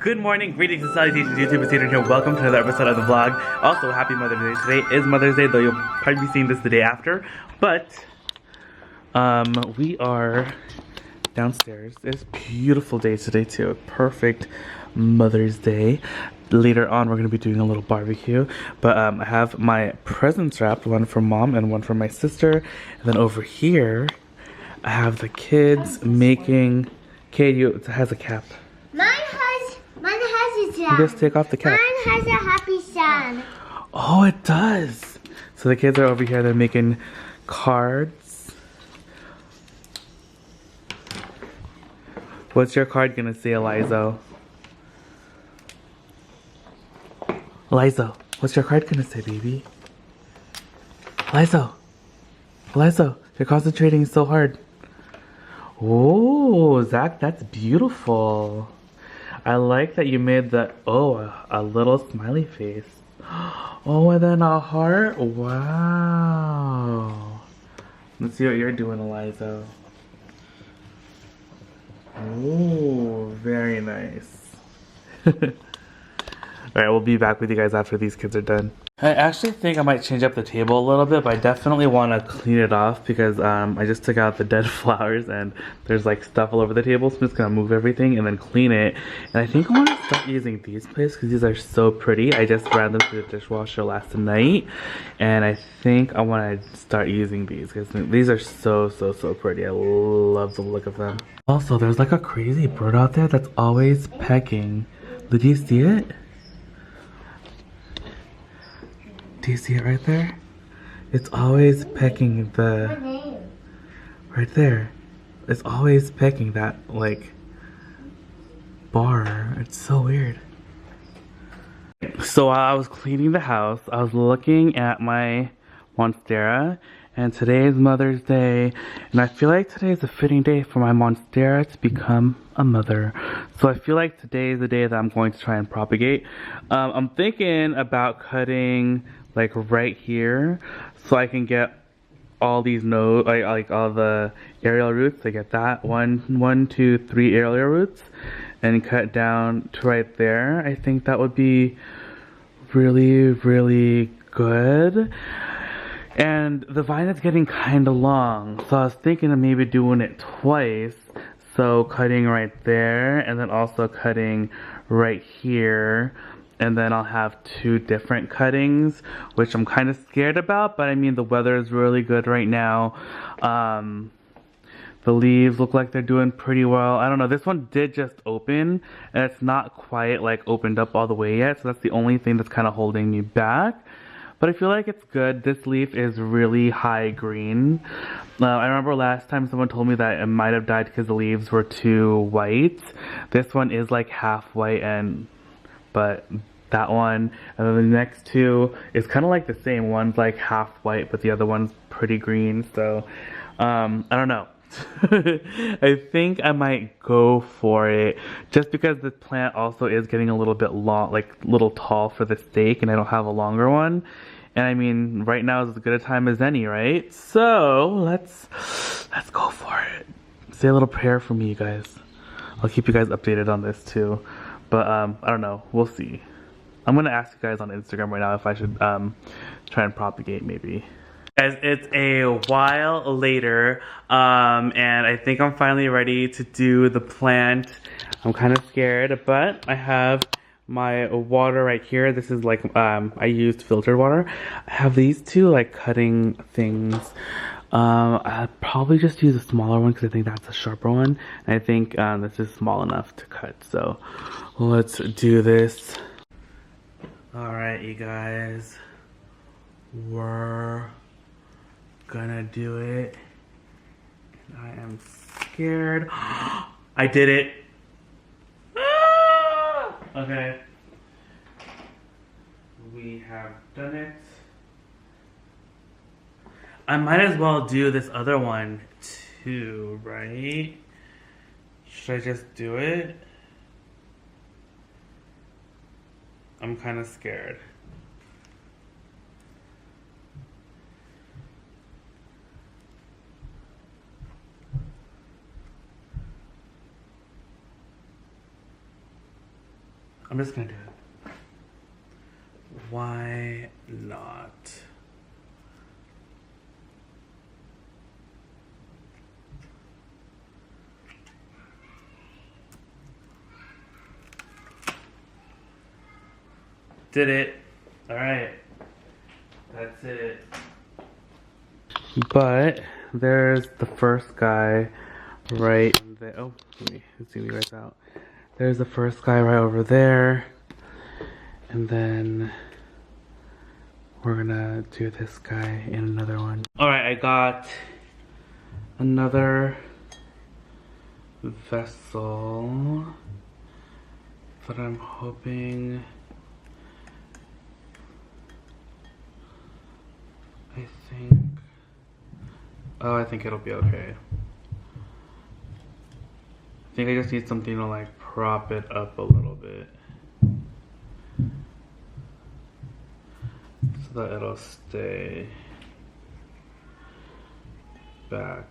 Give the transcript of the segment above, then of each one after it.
Good morning, greetings and salutations, YouTube. It's Adrian here. Welcome to another episode of the vlog. Also, happy Mother's Day. Today is Mother's Day, though you'll probably be seeing this the day after. But, we are downstairs. It's a beautiful day today, too. Perfect Mother's Day. Later on, we're going to be doing a little barbecue. But, I have my presents wrapped, one for Mom and one for my sister. And then over here, I have the kids making... Kate, it has a cap. Mine has a sun. You just take off the cap. Mine has a happy sun. Oh, it does. So the kids are over here. They're making cards. What's your card gonna say, Eliza? Eliza, what's your card gonna say, baby? Eliza, you're concentrating so hard. Oh, Zach, that's beautiful. I like that you made the, a little smiley face. Oh, and then a heart? Wow. Let's see what you're doing, Eliza. Oh, very nice. Alright, we'll be back with you guys after these kids are done. I actually think I might change up the table a little bit, but I definitely want to clean it off because I just took out the dead flowers and there's like stuff all over the table, so I'm just going to move everything and then clean it. And I think I want to start using these plates because these are so pretty. I just ran them through the dishwasher last night and I think I want to start using these because these are so pretty. I love the look of them. Also, there's like a crazy bird out there that's always pecking. Did you see it? Do you see it right there? It's always pecking the... Right there. It's always pecking that, like, bar. It's so weird. So while I was cleaning the house, I was looking at my Monstera, and today is Mother's Day, and I feel like today is a fitting day for my Monstera to become a mother. So I feel like today is the day that I'm going to try and propagate. I'm thinking about cutting like right here so I can get all these nodes, like all the aerial roots. I get that 1, 2, 3 aerial roots and cut down to right there. I think that would be really good. And the vine is getting kind of long, so I was thinking of maybe doing it twice. So cutting right there and then also cutting right here. And then I'll have 2 different cuttings, which I'm kind of scared about, but I mean, the weather is really good right now. The leaves look like they're doing pretty well. I don't know, this one did just open, and it's not quite like opened up all the way yet, so that's the only thing that's kind of holding me back. But I feel like it's good. This leaf is really high green. I remember last time someone told me that it might have died because the leaves were too white. This one is like half white, but that one and then the next 2 is kind of like the same. One's like half white, but the other one's pretty green. So I don't know. I think I might go for it just because this plant also is getting a little bit long, like a little tall for the stake, and I don't have a longer one. And I mean, right now is as good a time as any, right? So let's go for it. Say a little prayer for me, you guys. I'll keep you guys updated on this too. But I don't know, we'll see. I'm gonna ask you guys on Instagram right now if I should try and propagate maybe. Guys, it's a while later, and I think I'm finally ready to do the plant. I'm kind of scared, but I have my water right here. This is like, I used filtered water. I have these 2 like cutting things. I'll probably just use a smaller one because I think that's a sharper one. And I think this is small enough to cut. So let's do this. Alright, you guys. We're gonna do it. I am scared. I did it. Okay. We have done it. I might as well do this other one too, right? Should I just do it? I'm kind of scared. I'm just gonna do it. Why not? Did it. Alright. That's it. But there's the first guy right there. Oh, let me zoom you guys out. There's the first guy right over there. And then we're gonna do this guy in another one. Alright, I got another vessel that I'm hoping, I think it'll be okay. I think I just need something to like prop it up a little bit so that it'll stay back.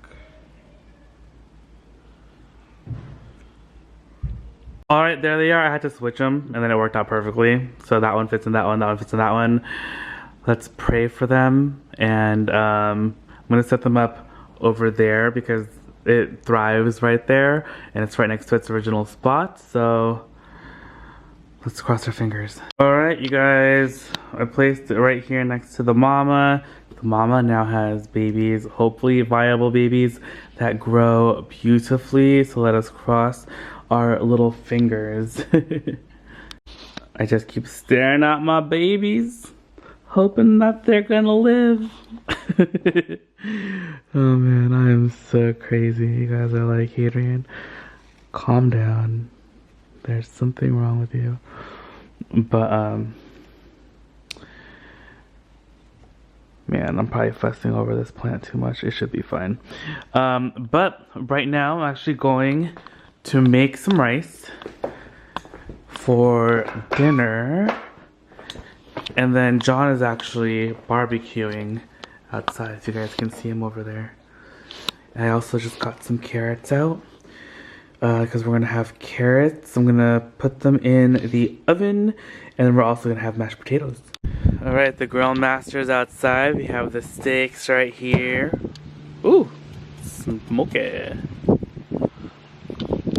Alright, there they are. I had to switch them and then it worked out perfectly. So that one fits in that one, that one fits in that one. Let's pray for them, and I'm gonna set them up over there because it thrives right there and it's right next to its original spot. So let's cross our fingers. Alright, you guys, I placed it right here next to the mama. The mama now has babies, hopefully viable babies that grow beautifully. So let us cross our little fingers. I just keep staring at my babies, hoping that they're gonna live. Oh man, I am so crazy. You guys are like, Hadrian, calm down. There's something wrong with you. But man, I'm probably fussing over this plant too much. It should be fine. But right now I'm actually going to make some rice for dinner. And then John is actually barbecuing outside, if you guys can see him over there. And I also just got some carrots out because we're gonna have carrots. I'm gonna put them in the oven, and then we're also gonna have mashed potatoes. All right, the grill master's outside. We have the steaks right here. Ooh, smoky. I'm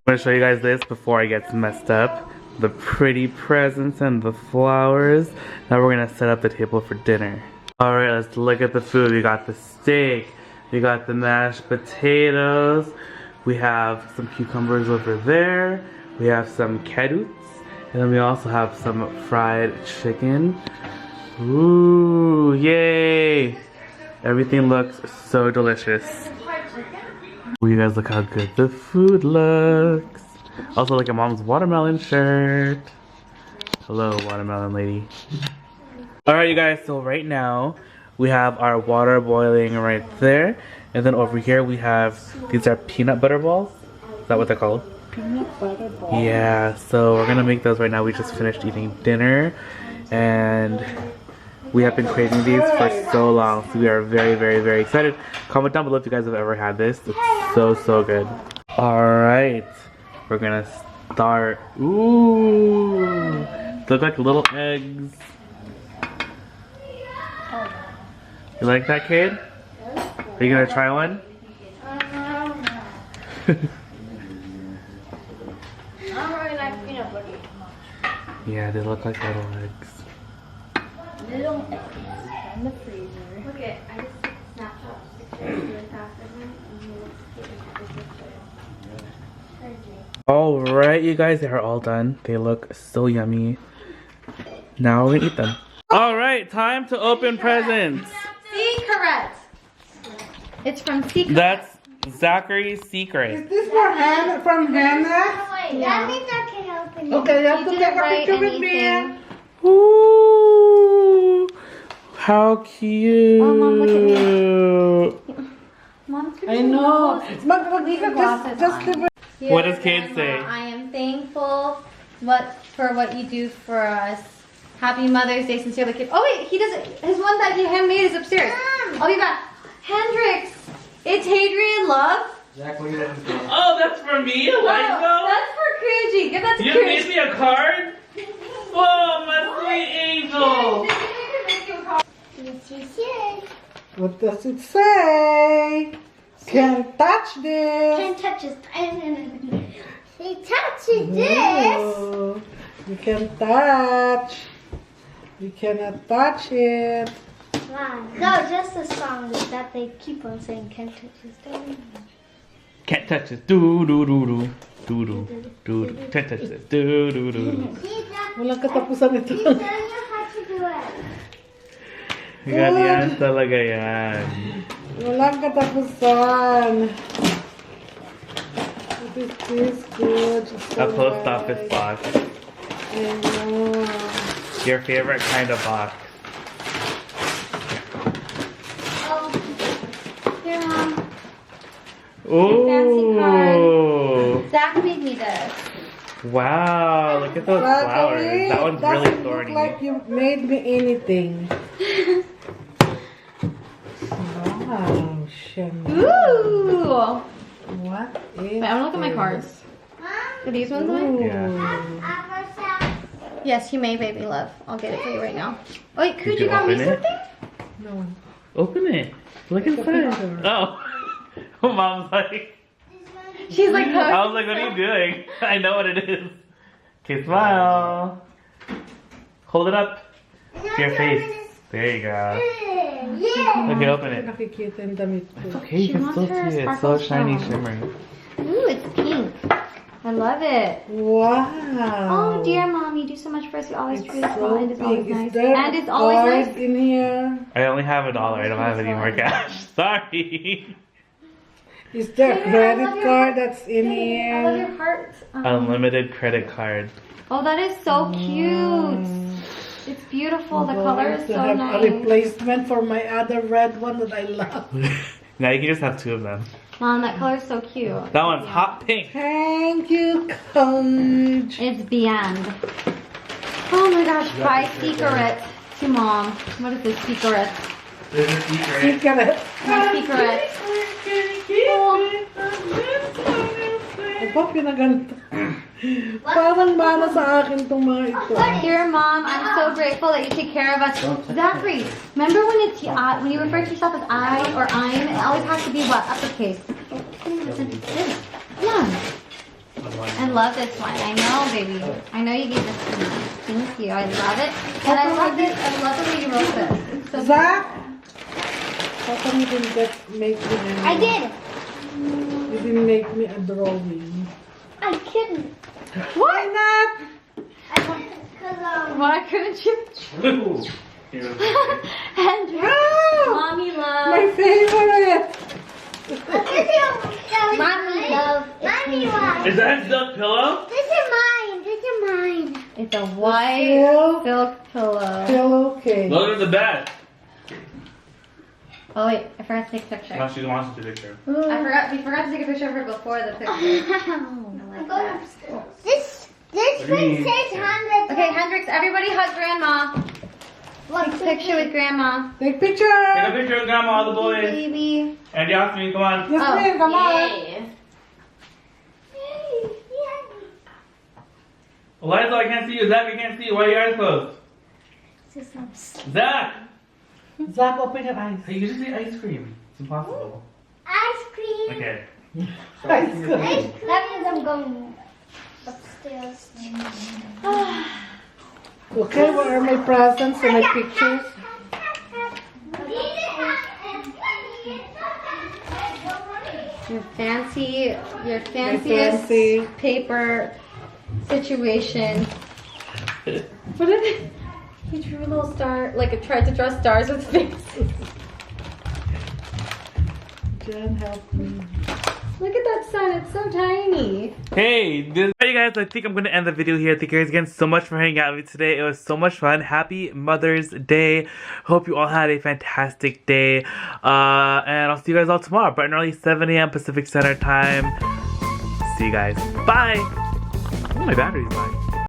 gonna show you guys this before it gets messed up. The pretty presents and the flowers. Now we're gonna set up the table for dinner. Alright, let's look at the food. We got the steak, we got the mashed potatoes, we have some cucumbers over there, we have some carrots, and then we also have some fried chicken. Ooh, yay! Everything looks so delicious. Ooh, you guys, look how good the food looks. Also, look at Mom's watermelon shirt. Hello, watermelon lady. Alright, you guys, so right now we have our water boiling right there. And then over here we have, these are peanut butter balls. Is that what they're called? Peanut butter balls? Yeah, so we're gonna make those right now. We just finished eating dinner. And we have been craving these for so long. So we are very, very, very excited. Comment down below if you guys have ever had this. It's so, so good. Alright. We're gonna start. Ooh, they look like little eggs. You like that, kid? Are you gonna try one? I don't really like peanut butter much. Yeah, they look like little eggs. Little eggs from the freezer. Okay, I just snapped pictures after them and Alright, you guys, they are all done. They look so yummy. Now we're gonna eat them. Alright, time to open presents. Secret. It's from Secret. That's Zachary's secret. Is this for Hannah, from Hannah? Wait, that means I can open it. Okay, let's You take didn't a write picture with me. anything. Ooh, how cute. Oh, Mom, look at me. Mom, I know. But Leave your glasses just on. What does Kate Grandma, say? I am thankful for what you do for us. Happy Mother's Day, sincerely, Kate. Oh wait, he doesn't. His one that he handmade is upstairs. Oh, you got Hendrix. It's Hadrian, love. Oh, that's for me? A light bulb? That's for Kuji. Give that to You Kuji. made me a card? What does it say? Can't touch this. Can't touch this. He touches this. No, you can touch. You cannot touch it. Wow. No, just the song that they keep on saying can't touch this. Can't touch this. Do do do do. Do do do do. Can't touch this. Do do do do. Walang katapusan ito. He doesn't know how to do it. Ganyan talaga yan. Walang katapusan. What is this? Good. A post office box. I know. Your favorite kind of box. Oh, here, Mom. Ooh. Zach made me this. Wow, look at those flowers. That one's really Doesn't thorny. look like you made me anything. Wow, Shannon. Ooh. What is Wait, I want to look at my cards. Are these ones mine? Yeah. Yes, you may, baby love. I'll get it for you right now. Wait, could Did you you got me open it? something? No. Open it. Look inside. Oh. Mom's like, She's like, I was like, what are you doing? I know what it is. Okay, smile. Hold it up to your face. There you go. Yeah. Okay, open it. Nakikita yung damit ko. Okay, you She can wants still her see it. It's sparkle so shiny, stone. shimmery. Ooh, it's pink. I love it. Wow. Oh, dear Mom, you do so much for us. You always It's treat us well, so and it's always big. nice. Is there And a it's always card nice. in here? I only have $1. I don't have any more cash. Sorry. Is there a Baby, I credit love your card heart. that's in Baby, I love here? your heart. Unlimited credit card. Oh, that is so cute. It's beautiful. The I'm color going is to so have nice. a replacement for my other red one that I love. Now you can just have 2 of them. Mom, that color is so cute. That one's hot pink. Thank you, Coach. It's beyond. Oh my gosh, buy secret to Mom. What is this secret? There's a secret. Secret. My secret. Oh. Aba, pinaganto. Parang mana sa akin itong mga ito. Dear Mom, I'm so grateful that you take care of us. Zachary, remember when you refer to yourself as I or I'm, it always has to be what? Uppercase. Yeah. I love this one. I know, baby. I know you gave this to me. Thank you. I love it. And I love this. I love the way you wrote this. It's so Zach? How come you didn't make me anything? I did. You didn't make me a drawing. I couldn't. Why not? Because Why couldn't you? And Wow! Mommy love. My favorite! Mommy love. Mommy love. Is that a silk pillow? This is mine. This is mine. It's a white Silk silk pillow. pillowcase. Look at the bed. Oh wait, I forgot to take a picture. Now she wants to do a picture. We forgot to take a picture of her before the picture. I'm going upstairs. This one says 100. Okay, Hendrix, everybody hug Grandma. What's Take a picture with Grandma. Take picture! Take a picture of Grandma, all the boys. Baby. And Yasmin, come on. Yasmin, come on! yay. Eliza, I can't see you. Zach, I can't see you. Why are your eyes closed? Zach! Zach, open your eyes. Hey, you just eat ice cream. It's impossible. Ice cream. Okay. Ice cream. That means I'm going upstairs. Okay, where are my presents and my pictures? Your fanciest fancy. paper situation. What is it? You drew a little star, like I tried to draw stars with faces. Jen, help me. Look at that sun, it's so tiny. Hey, alright guys, I think I'm going to end the video here. Thank you guys again so much for hanging out with me today. It was so much fun. Happy Mother's Day. Hope you all had a fantastic day. And I'll see you guys all tomorrow, bright and early, 7 a.m. Pacific Standard Time. See you guys. Bye! Oh, my battery's dying.